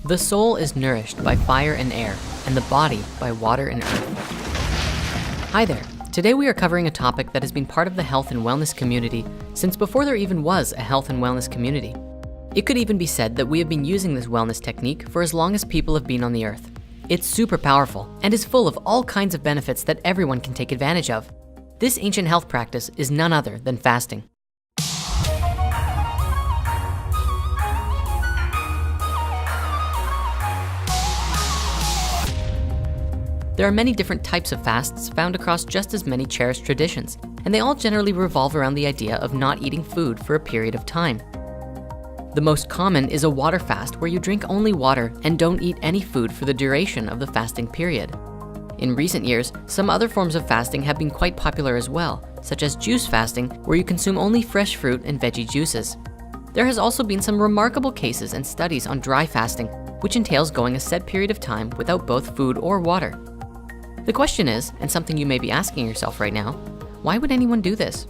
The soul is nourished by fire and air, and the body by water and earth. Hi there. Today we are covering a topic that has been part of the health and wellness community since before there even was a health and wellness community. It could even be said that we have been using this wellness technique for as long as people have been on the earth. It's super powerful and is full of all kinds of benefits that everyone can take advantage of. This ancient health practice is none other than fasting. There are many different types of fasts found across just as many cherished traditions, and they all generally revolve around the idea of not eating food for a period of time. The most common is a water fast where you drink only water and don't eat any food for the duration of the fasting period. In recent years, some other forms of fasting have been quite popular as well, such as juice fasting, where you consume only fresh fruit and veggie juices. There has also been some remarkable cases and studies on dry fasting, which entails going a set period of time without both food or water. The question is, and something you may be asking yourself right now, why would anyone do this?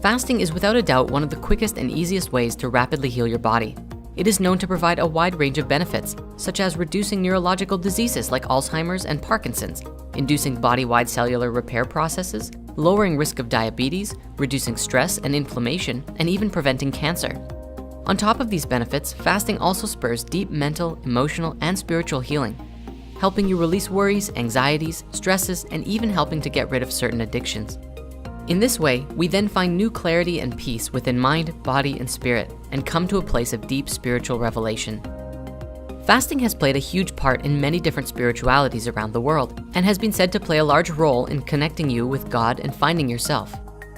Fasting is without a doubt one of the quickest and easiest ways to rapidly heal your body. It is known to provide a wide range of benefits, such as reducing neurological diseases like Alzheimer's and Parkinson's, inducing body-wide cellular repair processes, lowering risk of diabetes, reducing stress and inflammation, and even preventing cancer. On top of these benefits, fasting also spurs deep mental, emotional, and spiritual healing, helping you release worries, anxieties, stresses, and even helping to get rid of certain addictions. In this way, we then find new clarity and peace within mind, body, and spirit, and come to a place of deep spiritual revelation. Fasting has played a huge part in many different spiritualities around the world, and has been said to play a large role in connecting you with God and finding yourself.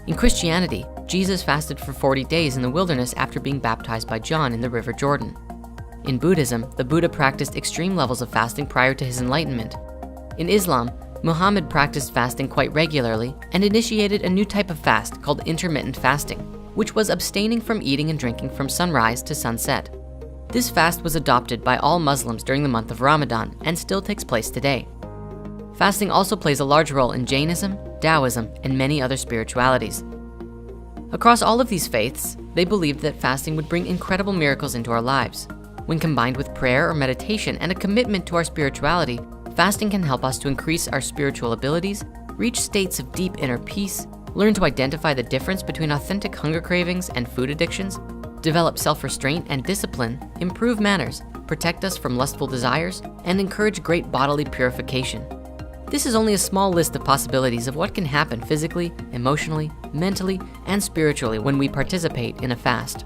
In Christianity, Jesus fasted for 40 days in the wilderness after being baptized by John in the River Jordan. In Buddhism, the Buddha practiced extreme levels of fasting prior to his enlightenment. In Islam, Muhammad practiced fasting quite regularly and initiated a new type of fast called intermittent fasting, which was abstaining from eating and drinking from sunrise to sunset. This fast was adopted by all Muslims during the month of Ramadan and still takes place today. Fasting also plays a large role in Jainism, Taoism, and many other spiritualities. Across all of these faiths, they believed that fasting would bring incredible miracles into our lives. When combined with prayer or meditation and a commitment to our spirituality, fasting can help us to increase our spiritual abilities, reach states of deep inner peace, learn to identify the difference between authentic hunger cravings and food addictions, develop self-restraint and discipline, improve manners, protect us from lustful desires, and encourage great bodily purification. This is only a small list of possibilities of what can happen physically, emotionally, mentally, and spiritually when we participate in a fast.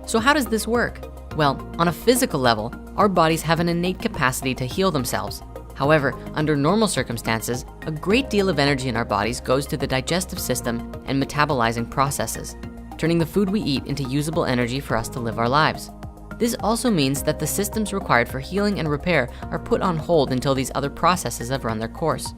So how does this work? Well, on a physical level, our bodies have an innate capacity to heal themselves. However, under normal circumstances, a great deal of energy in our bodies goes to the digestive system and metabolizing processes, turning the food we eat into usable energy for us to live our lives. This also means that the systems required for healing and repair are put on hold until these other processes have run their course.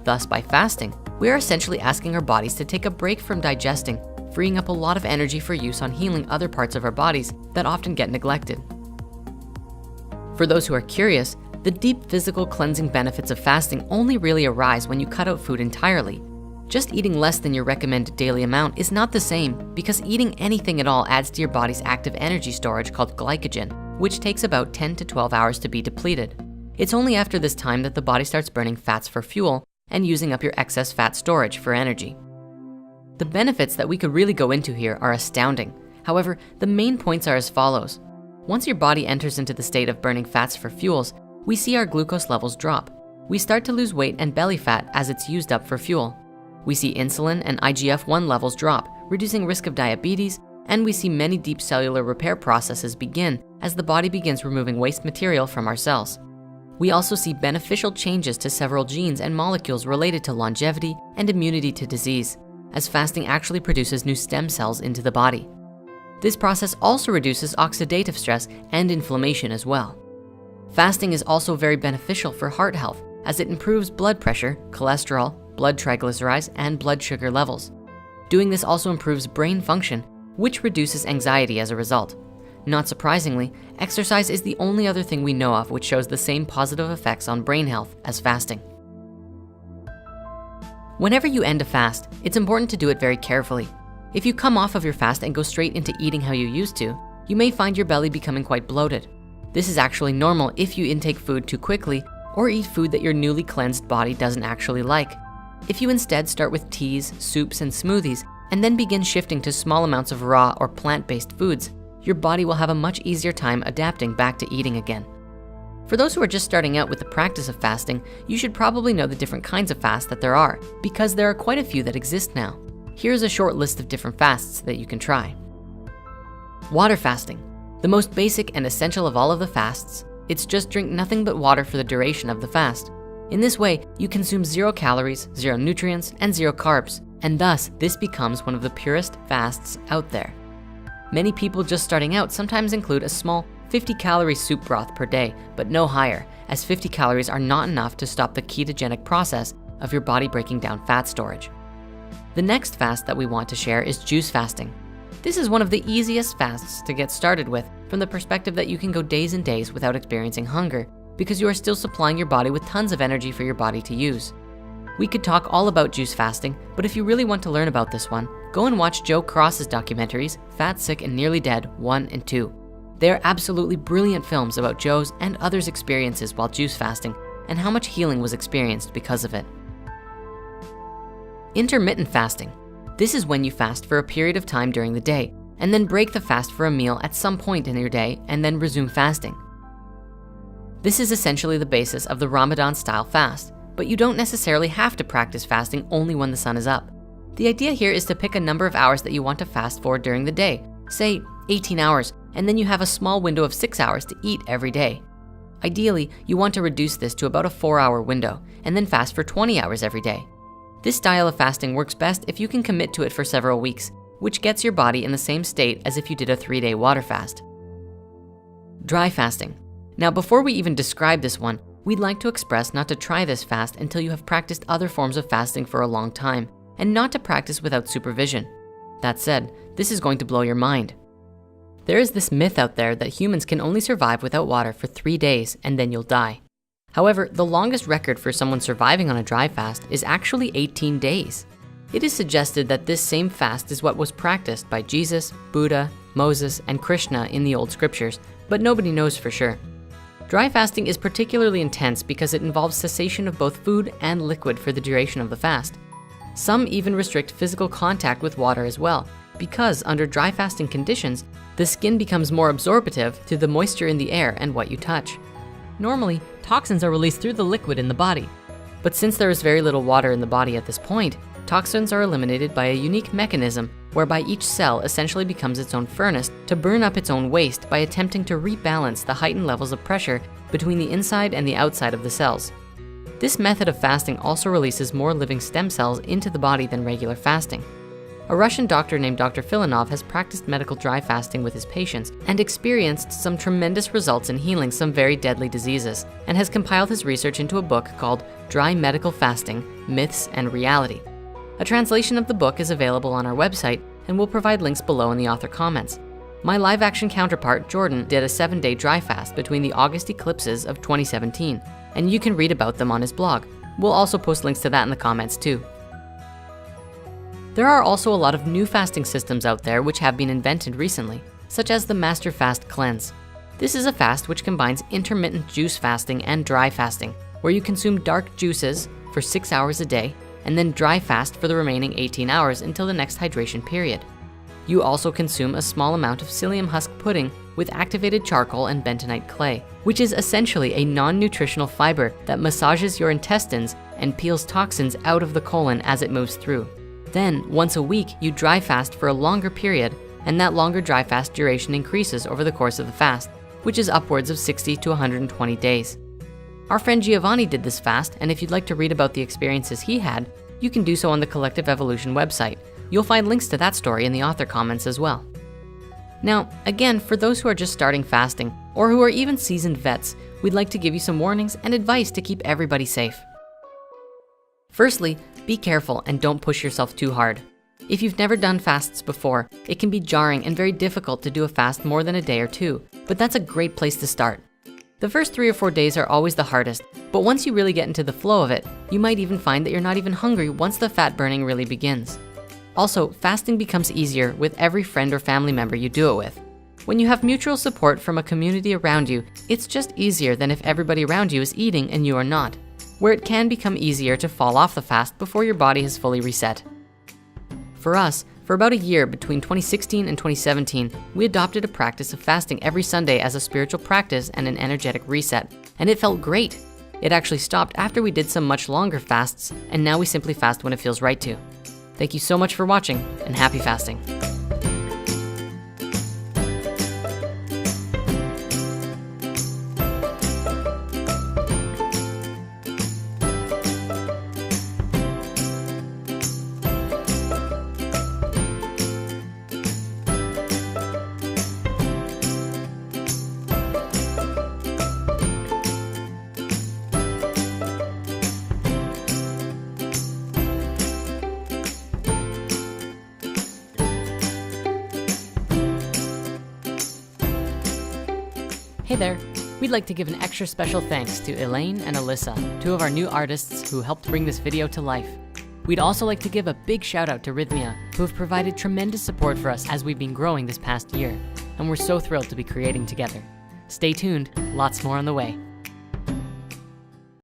Thus, by fasting, we are essentially asking our bodies to take a break from digesting, freeing up a lot of energy for use on healing other parts of our bodies that often get neglected. For those who are curious, the deep physical cleansing benefits of fasting only really arise when you cut out food entirely. Just eating less than your recommended daily amount is not the same because eating anything at all adds to your body's active energy storage called glycogen, which takes about 10 to 12 hours to be depleted. It's only after this time that the body starts burning fats for fuel and using up your excess fat storage for energy. The benefits that we could really go into here are astounding. However, the main points are as follows. Once your body enters into the state of burning fats for fuels, we see our glucose levels drop. We start to lose weight and belly fat as it's used up for fuel. We see insulin and IGF-1 levels drop, reducing risk of diabetes, and we see many deep cellular repair processes begin as the body begins removing waste material from our cells. We also see beneficial changes to several genes and molecules related to longevity and immunity to disease, as fasting actually produces new stem cells into the body. This process also reduces oxidative stress and inflammation as well. Fasting is also very beneficial for heart health as it improves blood pressure, cholesterol, blood triglycerides, and blood sugar levels. Doing this also improves brain function, which reduces anxiety as a result. Not surprisingly, exercise is the only other thing we know of which shows the same positive effects on brain health as fasting. Whenever you end a fast, it's important to do it very carefully. If you come off of your fast and go straight into eating how you used to, you may find your belly becoming quite bloated. This is actually normal if you intake food too quickly or eat food that your newly cleansed body doesn't actually like. If you instead start with teas, soups, and smoothies, and then begin shifting to small amounts of raw or plant-based foods, your body will have a much easier time adapting back to eating again. For those who are just starting out with the practice of fasting, you should probably know the different kinds of fasts that there are, because there are quite a few that exist now. Here's a short list of different fasts that you can try. Water fasting, the most basic and essential of all of the fasts. It's just drink nothing but water for the duration of the fast. In this way, you consume 0 calories, 0 nutrients, and 0 carbs, and thus this becomes one of the purest fasts out there. Many people just starting out sometimes include a small 50-calorie soup broth per day, but no higher, as 50 calories are not enough to stop the ketogenic process of your body breaking down fat storage. The next fast that we want to share is juice fasting. This is one of the easiest fasts to get started with from the perspective that you can go days and days without experiencing hunger because you are still supplying your body with tons of energy for your body to use. We could talk all about juice fasting, but if you really want to learn about this one, go and watch Joe Cross's documentaries, Fat, Sick, and Nearly Dead 1 and 2. They are absolutely brilliant films about Joe's and others' experiences while juice fasting and how much healing was experienced because of it. Intermittent fasting. This is when you fast for a period of time during the day and then break the fast for a meal at some point in your day and then resume fasting. This is essentially the basis of the Ramadan-style fast, but you don't necessarily have to practice fasting only when the sun is up. The idea here is to pick a number of hours that you want to fast for during the day, say 18 hours, and then you have a small window of 6 hours to eat every day. Ideally, you want to reduce this to about a 4-hour window and then fast for 20 hours every day. This style of fasting works best if you can commit to it for several weeks, which gets your body in the same state as if you did a 3-day water fast. Dry fasting. Now, before we even describe this one, we'd like to express not to try this fast until you have practiced other forms of fasting for a long time, and not to practice without supervision. That said, this is going to blow your mind. There is this myth out there that humans can only survive without water for 3 days and then you'll die. However, the longest record for someone surviving on a dry fast is actually 18 days. It is suggested that this same fast is what was practiced by Jesus, Buddha, Moses, and Krishna in the old scriptures, but nobody knows for sure. Dry fasting is particularly intense because it involves cessation of both food and liquid for the duration of the fast. Some even restrict physical contact with water as well, because under dry fasting conditions, the skin becomes more absorptive to the moisture in the air and what you touch. Normally, toxins are released through the liquid in the body, but since there is very little water in the body at this point, toxins are eliminated by a unique mechanism whereby each cell essentially becomes its own furnace to burn up its own waste by attempting to rebalance the heightened levels of pressure between the inside and the outside of the cells. This method of fasting also releases more living stem cells into the body than regular fasting. A Russian doctor named Dr. Filanov has practiced medical dry fasting with his patients and experienced some tremendous results in healing some very deadly diseases, and has compiled his research into a book called Dry Medical Fasting: Myths and Reality. A translation of the book is available on our website, and we'll provide links below in the author comments. My live action counterpart, Jordan, did a 7-day dry fast between the August eclipses of 2017, and you can read about them on his blog. We'll also post links to that in the comments too. There are also a lot of new fasting systems out there which have been invented recently, such as the Master Fast Cleanse. This is a fast which combines intermittent juice fasting and dry fasting, where you consume dark juices for 6 hours a day and then dry fast for the remaining 18 hours until the next hydration period. You also consume a small amount of psyllium husk pudding with activated charcoal and bentonite clay, which is essentially a non-nutritional fiber that massages your intestines and peels toxins out of the colon as it moves through. Then, once a week, you dry fast for a longer period, and that longer dry fast duration increases over the course of the fast, which is upwards of 60 to 120 days. Our friend Giovanni did this fast, and if you'd like to read about the experiences he had, you can do so on the Collective Evolution website. You'll find links to that story in the author comments as well. Now, again, for those who are just starting fasting, or who are even seasoned vets, we'd like to give you some warnings and advice to keep everybody safe. Firstly, be careful and don't push yourself too hard. If you've never done fasts before, it can be jarring and very difficult to do a fast more than a day or two, but that's a great place to start. The first 3 or 4 days are always the hardest, but once you really get into the flow of it, you might even find that you're not even hungry once the fat burning really begins. Also, fasting becomes easier with every friend or family member you do it with. When you have mutual support from a community around you, it's just easier than if everybody around you is eating and you are not, where it can become easier to fall off the fast before your body has fully reset. For us, for about a year between 2016 and 2017, we adopted a practice of fasting every Sunday as a spiritual practice and an energetic reset, and it felt great. It actually stopped after we did some much longer fasts, and now we simply fast when it feels right to. Thank you so much for watching, and happy fasting. Hey there, we'd like to give an extra special thanks to Elaine and Alyssa, two of our new artists who helped bring this video to life. We'd also like to give a big shout out to Rhythmia, who have provided tremendous support for us as we've been growing this past year, and we're so thrilled to be creating together. Stay tuned, lots more on the way.